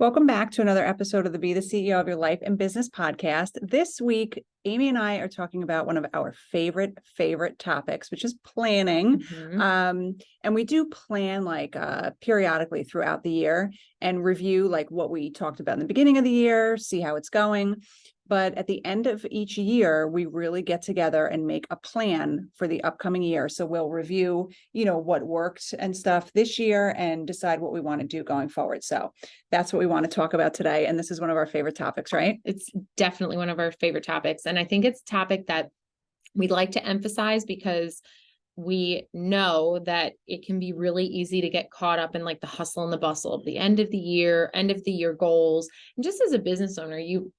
Welcome back to another episode of the Be the CEO of Your Life and Business podcast. This week, Amy and I are talking about one of our favorite topics, which is planning. And we do plan periodically throughout the year and review like what we talked about in the beginning of the year, see how it's going. But at the end of each year, we really get together and make a plan for the upcoming year. So we'll review, what worked and stuff this year and decide what we want to do going forward. So that's what we want to talk about today. And this is one of our favorite topics, right? It's definitely one of our favorite topics. And I think it's a topic that we'd like to emphasize because we know that it can be really easy to get caught up in like the hustle and the bustle of the end of the year goals. And just as a business owner, you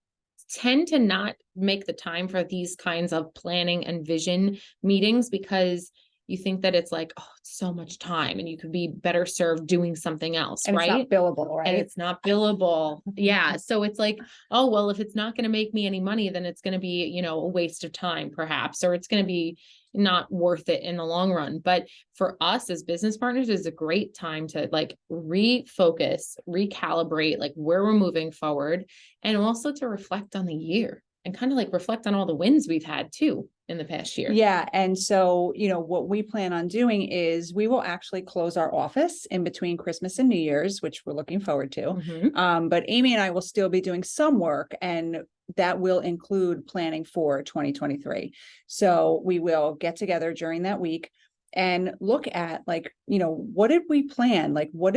tend to not make the time for these kinds of planning and vision meetings because you think that it's like, oh, it's so much time and you could be better served doing something else, and right? It's not billable, right? And it's not billable. Yeah. So it's like, oh, well, if it's not going to make me any money, then it's going to be, a waste of time perhaps, or it's going to be not worth it in the long run. But for us as business partners, it's a great time to like refocus, recalibrate, like where we're moving forward, and also to reflect on the year and kind of like reflect on all the wins we've had too in the past year. Yeah. And so, what we plan on doing is we will actually close our office in between Christmas and New Year's, which we're looking forward to. But Amy and I will still be doing some work, and that will include planning for 2023. So we will get together during that week and look at what did we plan? Like, what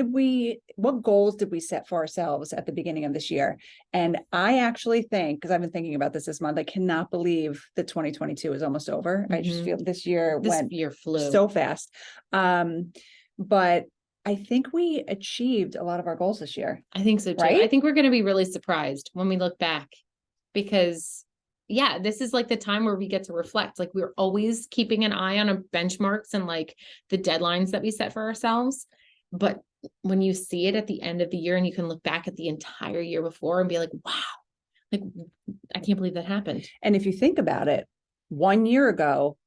goals did we set for ourselves at the beginning of this year? And I actually think, because I've been thinking about this month, I cannot believe that 2022 is almost over. I just feel this year flew so fast. But I think we achieved a lot of our goals this year. I think so too. Right? I think we're going to be really surprised when we look back because this is like the time where we get to reflect. Like we're always keeping an eye on our benchmarks and like the deadlines that we set for ourselves. But when you see it at the end of the year and you can look back at the entire year before and be like, wow, like I can't believe that happened. And if you think about it, 1 year ago,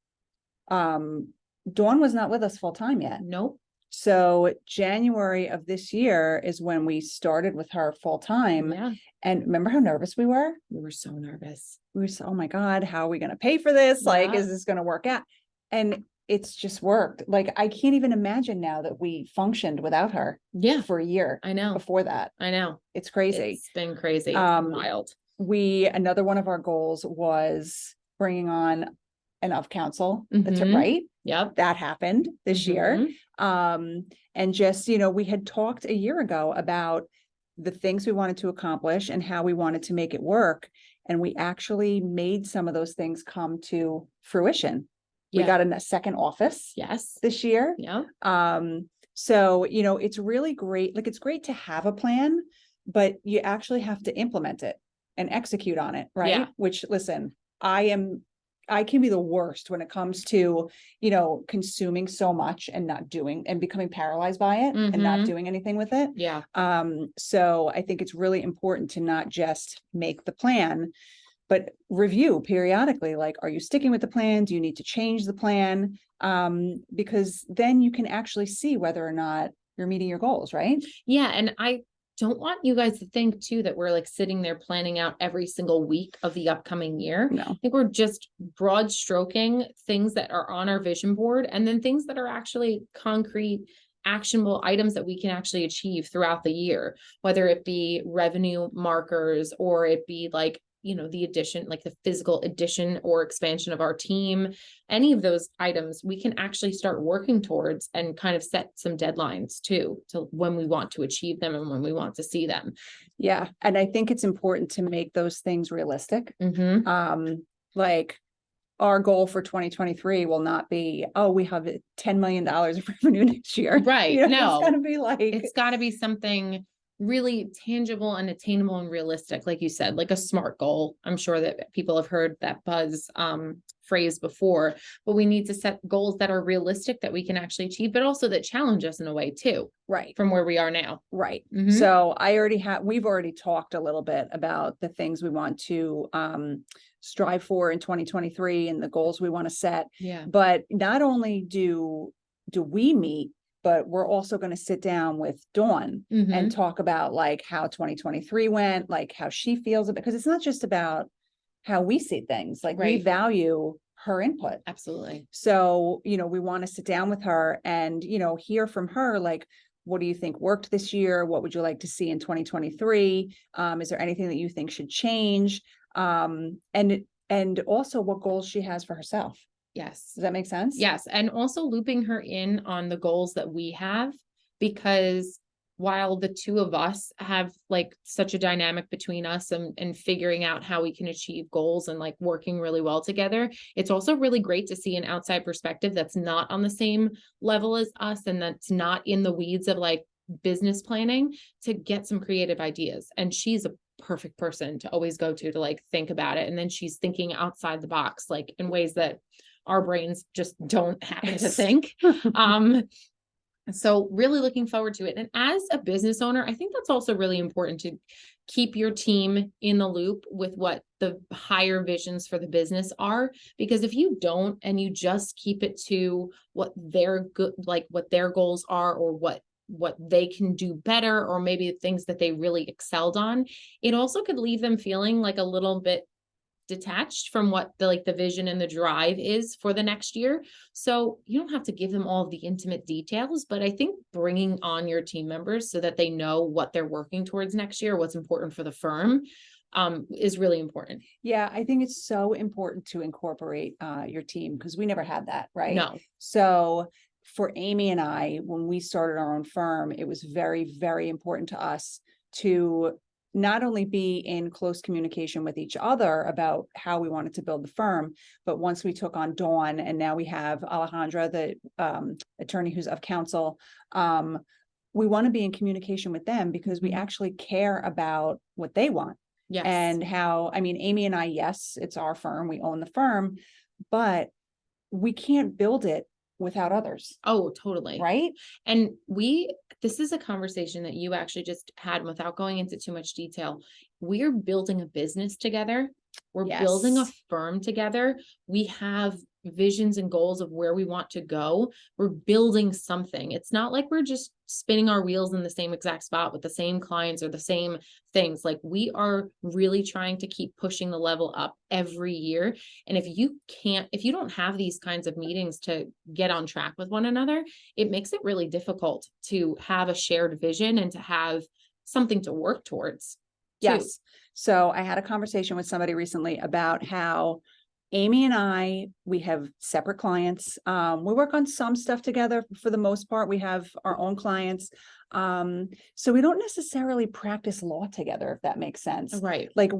Dawn was not with us full time yet. Nope. So January of this year is when we started with her full time. Yeah. And remember how nervous we were? We were so nervous. We were so, oh my God, how are we going to pay for this? Yeah. Like, is this going to work out? And it's just worked. Like, I can't even imagine now that we functioned without her for a year. I know. Before that. I know. It's crazy. It's been crazy. It's been wild. Another one of our goals was bringing on an of counsel to write. Yep. That happened this year. And just, we had talked a year ago about the things we wanted to accomplish and how we wanted to make it work. And we actually made some of those things come to fruition. We got a second office this year. Yeah. So, it's really great. Like, it's great to have a plan, but you actually have to implement it and execute on it. Right. Yeah. Which, listen, I can be the worst when it comes to, consuming so much and not doing and becoming paralyzed by it and not doing anything with it. Yeah. So I think it's really important to not just make the plan, but review periodically. Like, are you sticking with the plan? Do you need to change the plan? Because then you can actually see whether or not you're meeting your goals, right? Yeah. And I don't want you guys to think too that we're like sitting there planning out every single week of the upcoming year. No. I think we're just broad stroking things that are on our vision board and then things that are actually concrete, actionable items that we can actually achieve throughout the year, whether it be revenue markers or it be like, the addition, like the physical addition or expansion of our team, any of those items we can actually start working towards and kind of set some deadlines too, to when we want to achieve them and when we want to see them. Yeah. And I think it's important to make those things realistic. Like, our goal for 2023 will not be, oh, we have $10 million of revenue next year. Right. No, it's got to be something really tangible and attainable and realistic. Like you said, like a SMART goal. I'm sure that people have heard that buzz phrase before, but we need to set goals that are realistic that we can actually achieve, but also that challenge us in a way too. Right. From where we are now. Right. So we've already talked a little bit about the things we want to strive for in 2023 and the goals we want to set. Yeah. But not only do we meet, but we're also going to sit down with Dawn Mhm. and talk about like how 2023 went, like how she feels about, because it's not just about how we see things, like we Right. value her input. Absolutely. So, we want to sit down with her and, hear from her, like, what do you think worked this year? What would you like to see in 2023? Is there anything that you think should change? And also what goals she has for herself. Yes. Does that make sense? Yes. And also looping her in on the goals that we have, because while the two of us have like such a dynamic between us and figuring out how we can achieve goals and like working really well together, it's also really great to see an outside perspective that's not on the same level as us and that's not in the weeds of like business planning, to get some creative ideas. And she's a perfect person to always go to like think about it. And then she's thinking outside the box, like in ways that our brains just don't happen to think. So really looking forward to it. And as a business owner, I think that's also really important to keep your team in the loop with what the higher visions for the business are. Because if you don't, and you just keep it to what their good, like what their goals are, or what they can do better, or maybe things that they really excelled on, it also could leave them feeling like a little bit detached from what the vision and the drive is for the next year. So you don't have to give them all of the intimate details, but I think bringing on your team members so that they know what they're working towards next year, what's important for the firm, is really important. Yeah, I think it's so important to incorporate your team, because we never had that, right? No. So for Amy and I, when we started our own firm, it was very, very important to us to not only be in close communication with each other about how we wanted to build the firm, but once we took on Dawn, and now we have Alejandra, the attorney who's of counsel, we want to be in communication with them, because we actually care about what they want. Yes. And how, I mean, Amy and I, yes, it's our firm, we own the firm, but we can't build it without others, Oh, totally. right? And this is a conversation that you actually just had without going into too much detail. We're building a business together. We're building a Yes. firm together. We have visions and goals of where we want to go. We're building something. It's not like we're just spinning our wheels in the same exact spot with the same clients or the same things. Like, we are really trying to keep pushing the level up every year. And if you don't have these kinds of meetings to get on track with one another, it makes it really difficult to have a shared vision and to have something to work towards. too. Yes. So I had a conversation with somebody recently about how Amy and I, we have separate clients. We work on some stuff together. For the most part, we have our own clients. So we don't necessarily practice law together, if that makes sense. Right. Like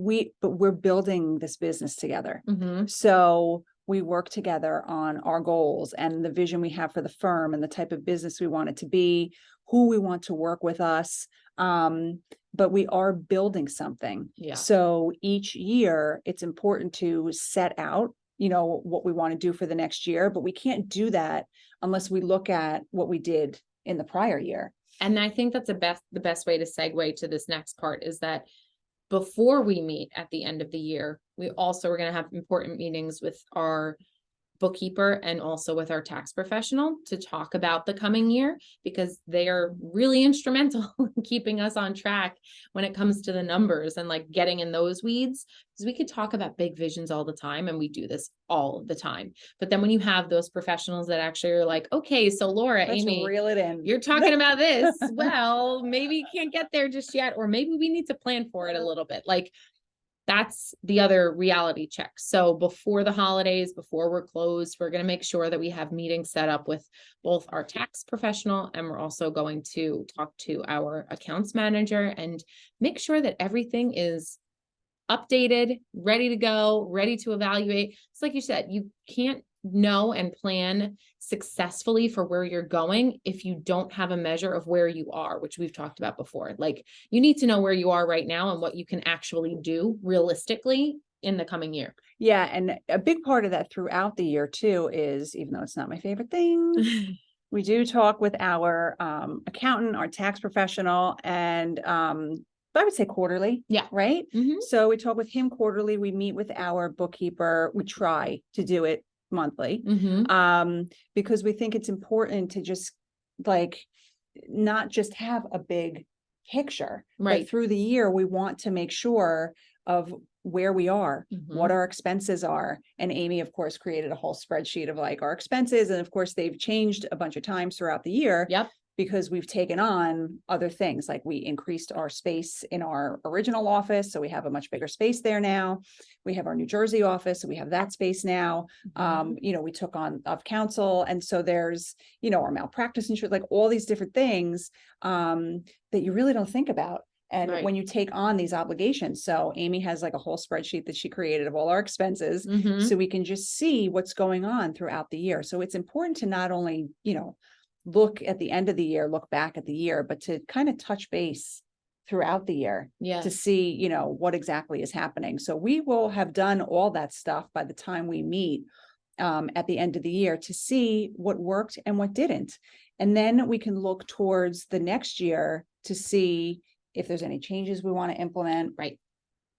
but we're building this business together. Mm-hmm. So we work together on our goals and the vision we have for the firm and the type of business we want it to be, who we want to work with us. But we are building something. Yeah. So each year it's important to set out, what we want to do for the next year, but we can't do that unless we look at what we did in the prior year. And I think that's the best way to segue to this next part is that before we meet at the end of the year, we also are going to have important meetings with our bookkeeper and also with our tax professional to talk about the coming year, because they are really instrumental in keeping us on track when it comes to the numbers and like getting in those weeds. Because we could talk about big visions all the time, and we do this all the time. But then when you have those professionals that actually are like, okay, so Laura, Let's Amy, reel it in. you're talking about this. Well, maybe you can't get there just yet, or maybe we need to plan for it a little bit. Like, that's the other reality check. So before the holidays, before we're closed, we're going to make sure that we have meetings set up with both our tax professional, and we're also going to talk to our accounts manager and make sure that everything is updated, ready to go, ready to evaluate. It's like you said, you can't know and plan successfully for where you're going if you don't have a measure of where you are, which we've talked about before. Like, you need to know where you are right now and what you can actually do realistically in the coming year. Yeah. And a big part of that throughout the year too is, even though it's not my favorite thing, we do talk with our accountant, our tax professional, and I would say quarterly. Yeah. Right. Mm-hmm. So we talk with him quarterly. We meet with our bookkeeper. We try to do it monthly, Mm-hmm. because we think it's important to just like not just have a big picture, Right. but through the year, we want to make sure of where we are, what our expenses are. And Amy, of course, created a whole spreadsheet of like our expenses. And of course, they've changed a bunch of times throughout the year. Yep. Because we've taken on other things, like we increased our space in our original office. So we have a much bigger space there now. We have our New Jersey office, so we have that space now. You know, we took on of counsel. And so there's, you know, our malpractice insurance, like all these different things that you really don't think about. And Right. when you take on these obligations, so Amy has like a whole spreadsheet that she created of all our expenses, so we can just see what's going on throughout the year. So it's important to not only, you know, look at the end of the year, look back at the year, but to kind of touch base throughout the year Yeah. to see, you know, what exactly is happening. So we will have done all that stuff by the time we meet at the end of the year to see what worked and what didn't. And then we can look towards the next year to see if there's any changes we want to implement. Right.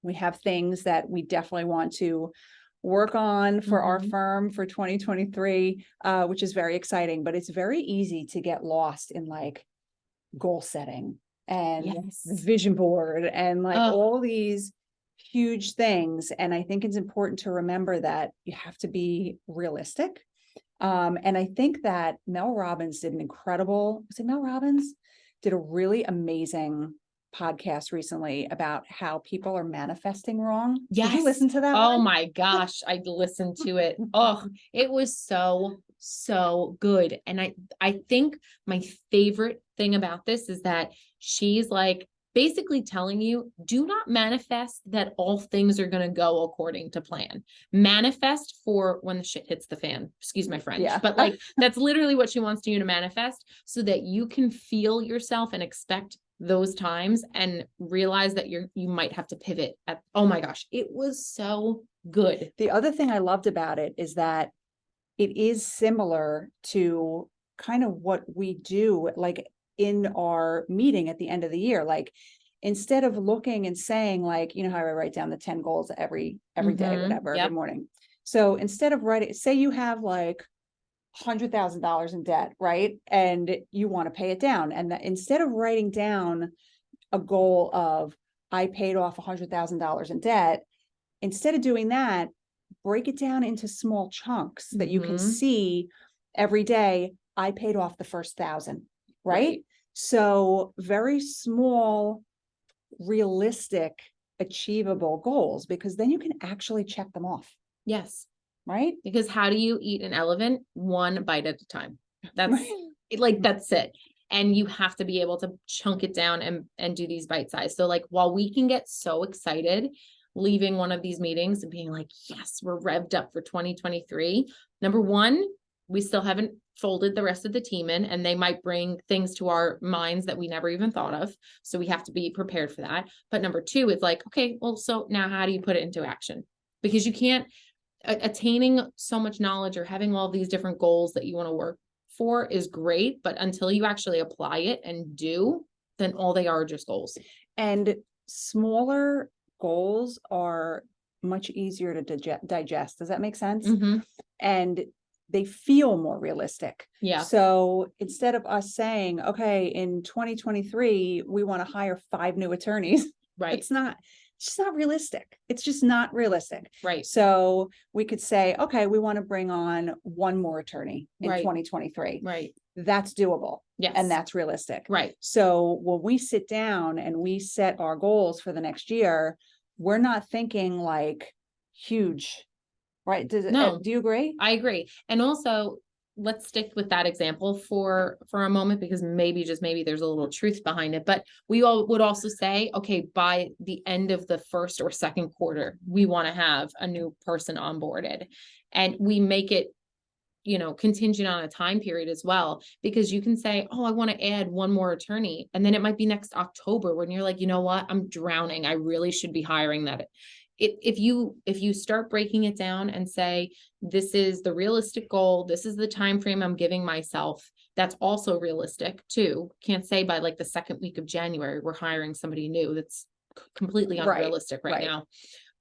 We have things that we definitely want to work on for our firm for 2023, which is very exciting, but it's very easy to get lost in like goal setting and Yes. the vision board and like Oh. all these huge things. And I think it's important to remember that you have to be realistic. And I think that Mel Robbins did an incredible, was it Mel Robbins? Did a really amazing podcast recently about how people are manifesting wrong. Did you Yes. listen to that Oh one? my gosh, I listened to it. Oh, it was so good. And I think my favorite thing about this is that she's like basically telling you, do not manifest that all things are going to go according to plan. Manifest for when the shit hits the fan. Excuse my French, Yeah. but like that's literally what she wants you to manifest so that you can feel yourself and expect those times and realize that you might have to pivot at, oh my gosh, it was so good. The other thing I loved about it is that it is similar to kind of what we do like in our meeting at the end of the year. Like instead of looking and saying like, you know how I write down the 10 goals every day, whatever, Yep. every morning. So instead of writing, say you have like $100,000 in debt, right? And you want to pay it down. And that instead of writing down a goal of, I paid off $100,000 in debt, instead of doing that, break it down into small chunks that you can see every day. I paid off the first 1,000, right? So very small, realistic, achievable goals, because then you can actually check them off, Yes. right? Because how do you eat an elephant? One bite at a time. That's Right. like, that's it. And you have to be able to chunk it down and do these bite size. So like, while we can get so excited leaving one of these meetings and being like, yes, we're revved up for 2023. Number one, we still haven't folded the rest of the team in, and they might bring things to our minds that we never even thought of. So we have to be prepared for that. But number two, it's like, okay, well, so now how do you put it into action? Because you can't, attaining so much knowledge or having all these different goals that you want to work for is great, but until you actually apply it and do, then all they are just goals. And smaller goals are much easier to digest. Does that make sense? And they feel more realistic. Yeah. So instead of us saying, okay, in 2023, we want to hire 5 new attorneys, Right. it's just not realistic. It's just not realistic. Right. So we could say, okay, we want to bring on 1 more attorney in Right. 2023. Right. That's doable. Yes. And that's realistic. Right. So when we sit down and we set our goals for the next year, we're not thinking like huge, right? No. Do you agree? I agree. And also, let's stick with that example for a moment, because maybe, just maybe, there's a little truth behind it. But we all would also say, okay, by the end of the first or second quarter, we want to have a new person onboarded, and we make it, you know, contingent on a time period as well, because you can say, oh, I want to add 1 more attorney. And then it might be next October when you're like, you know what, I'm drowning. I really should be hiring that. If you start breaking it down and say, this is the realistic goal, this is the time frame I'm giving myself, that's also realistic too. Can't say by like the second week of January we're hiring somebody new. That's completely unrealistic right now.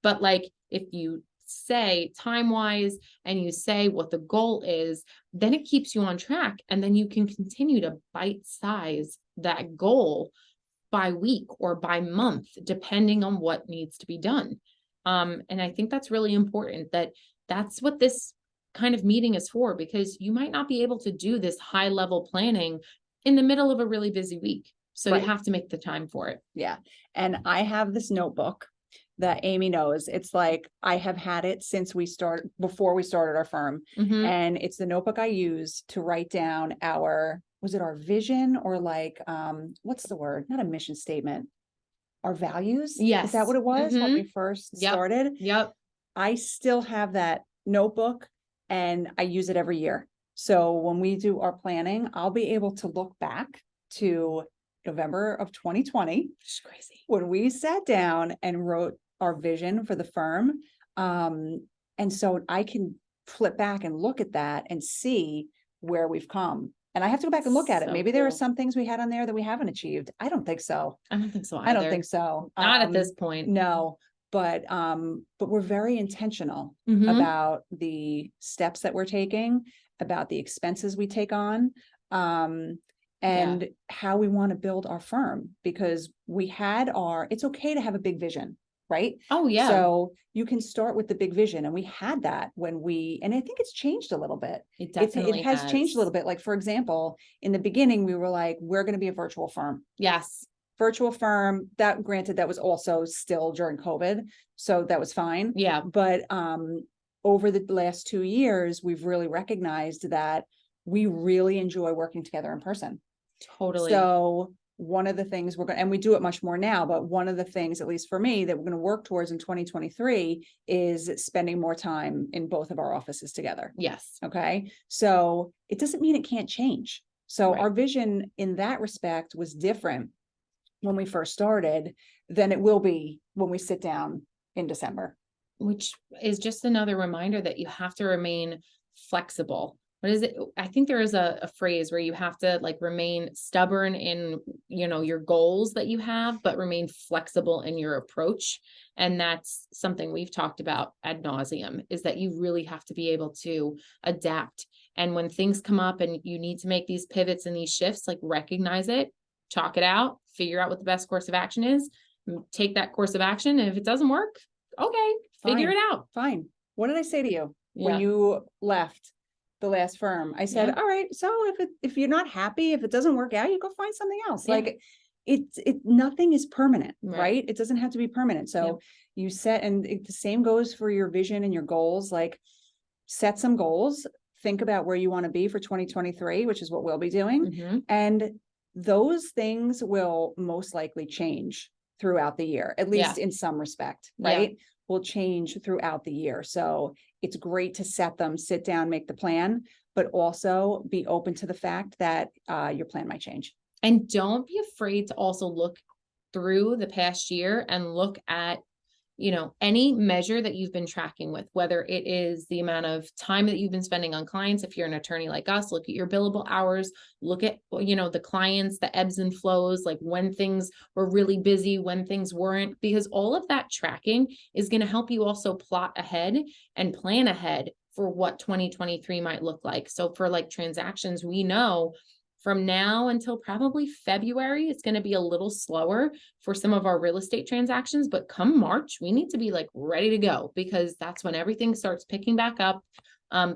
But like, if you say time wise and you say what the goal is, then it keeps you on track. And then you can continue to bite size that goal by week or by month, depending on what needs to be done. And I think that's really important, that's what this kind of meeting is for, because you might not be able to do this high level planning in the middle of a really busy week. So Right. you have to make the time for it. Yeah. And I have this notebook that Amy knows. It's like, I have had it since before we started our firm. Mhm. And it's the notebook I use to write down was it our vision or like, what's the word? Not a mission statement. Our values? Is Yes. that what it was when we Mhm. first Yep. started? Yep. I still have that notebook and I use it every year. So when we do our planning, I'll be able to look back to November of 2020, It's crazy. when we sat down and wrote our vision for the firm. And so I can flip back and look at that and see where we've come. And I have to go back and look at it. So Maybe there are cool. some things we had on there that we haven't achieved. I don't think so. I don't think so I don't either. think so. Not at this point. No, but we're very intentional Mhm. about the steps that we're taking, about the expenses we take on, and how we want to build our firm, because it's okay to have a big vision, right? Oh, yeah. So you can start with the big vision, and we had that and I think it's changed a little bit. It It definitely has changed a little bit. Like, for example, in the beginning, we were like, we're going to be a virtual firm. Yes. Virtual firm, that granted, that was also still during COVID, so that was fine. Yeah. But over the last 2 years, we've really recognized that we really enjoy working together in person. Totally. So one of the things and we do it much more now, but one of the things, at least for me, that we're going to work towards in 2023 is spending more time in both of our offices together. Yes. Okay. So it doesn't mean it can't change. So Right. our vision in that respect was different when we first started than it will be when we sit down in December. Which is just another reminder that you have to remain flexible. What is it? I think there is a phrase where you have to like remain stubborn in, your goals that you have, but remain flexible in your approach. And that's something we've talked about ad nauseum, is that you really have to be able to adapt. And when things come up and you need to make these pivots and these shifts, like recognize it, talk it out, figure out what the best course of action is, take that course of action. And if it doesn't work, okay, figure Fine. it out. Fine. What did I say to you when Yeah. you left the last firm? I said, Yeah. all right, so if you're not happy, if it doesn't work out, you go find something else. Yeah. Like nothing is permanent, Right. right? It doesn't have to be permanent. So you set, and the same goes for your vision and your goals, like set some goals, think about where you want to be for 2023, which is what we'll be doing. Mhm. And those things will most likely change throughout the year, at least in some respect, Yeah. right? Will change throughout the year. So it's great to sit down, make the plan, but also be open to the fact that your plan might change. And don't be afraid to also look through the past year and look at, any measure that you've been tracking with, whether it is the amount of time that you've been spending on clients. If you're an attorney like us, look at your billable hours, look at, the clients, the ebbs and flows, like when things were really busy, when things weren't, because all of that tracking is going to help you also plot ahead and plan ahead for what 2023 might look like. So for like transactions, we know from now until probably February, it's going to be a little slower for some of our real estate transactions, but come March, we need to be like ready to go, because that's when everything starts picking back up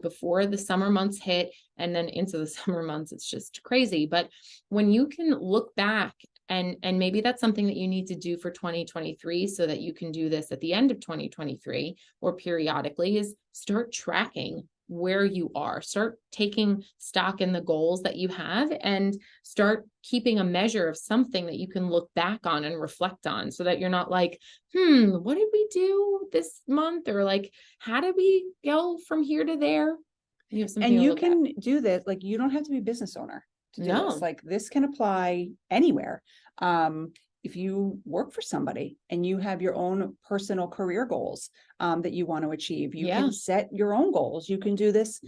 before the summer months hit, and then into the summer months, it's just crazy. But when you can look back and maybe that's something that you need to do for 2023 so that you can do this at the end of 2023 or periodically, is start tracking where you are, start taking stock in the goals that you have, and start keeping a measure of something that you can look back on and reflect on, so that you're not like, what did we do this month? Or like, how did we go from here to there? You have something And to you look at. can do this, like, you don't have to be a business owner to do No. this. Like, this can apply anywhere. If you work for somebody and you have your own personal career goals that you want to achieve, you can set your own goals. You can do this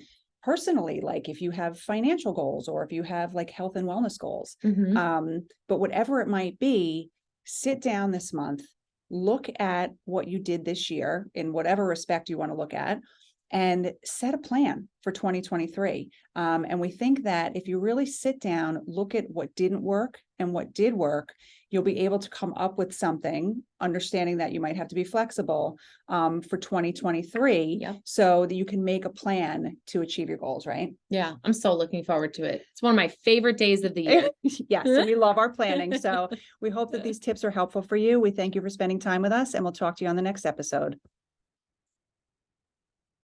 personally, like if you have financial goals or if you have like health and wellness goals. Mhm. But whatever it might be, sit down this month, look at what you did this year in whatever respect you want to look at, and set a plan for 2023. And we think that if you really sit down, look at what didn't work and what did work, you'll be able to come up with something, understanding that you might have to be flexible for 2023, Yep. so that you can make a plan to achieve your goals, right? Yeah, I'm so looking forward to it. It's one of my favorite days of the year. Yes, and we love our planning. So we hope that these tips are helpful for you. We thank you for spending time with us, and we'll talk to you on the next episode.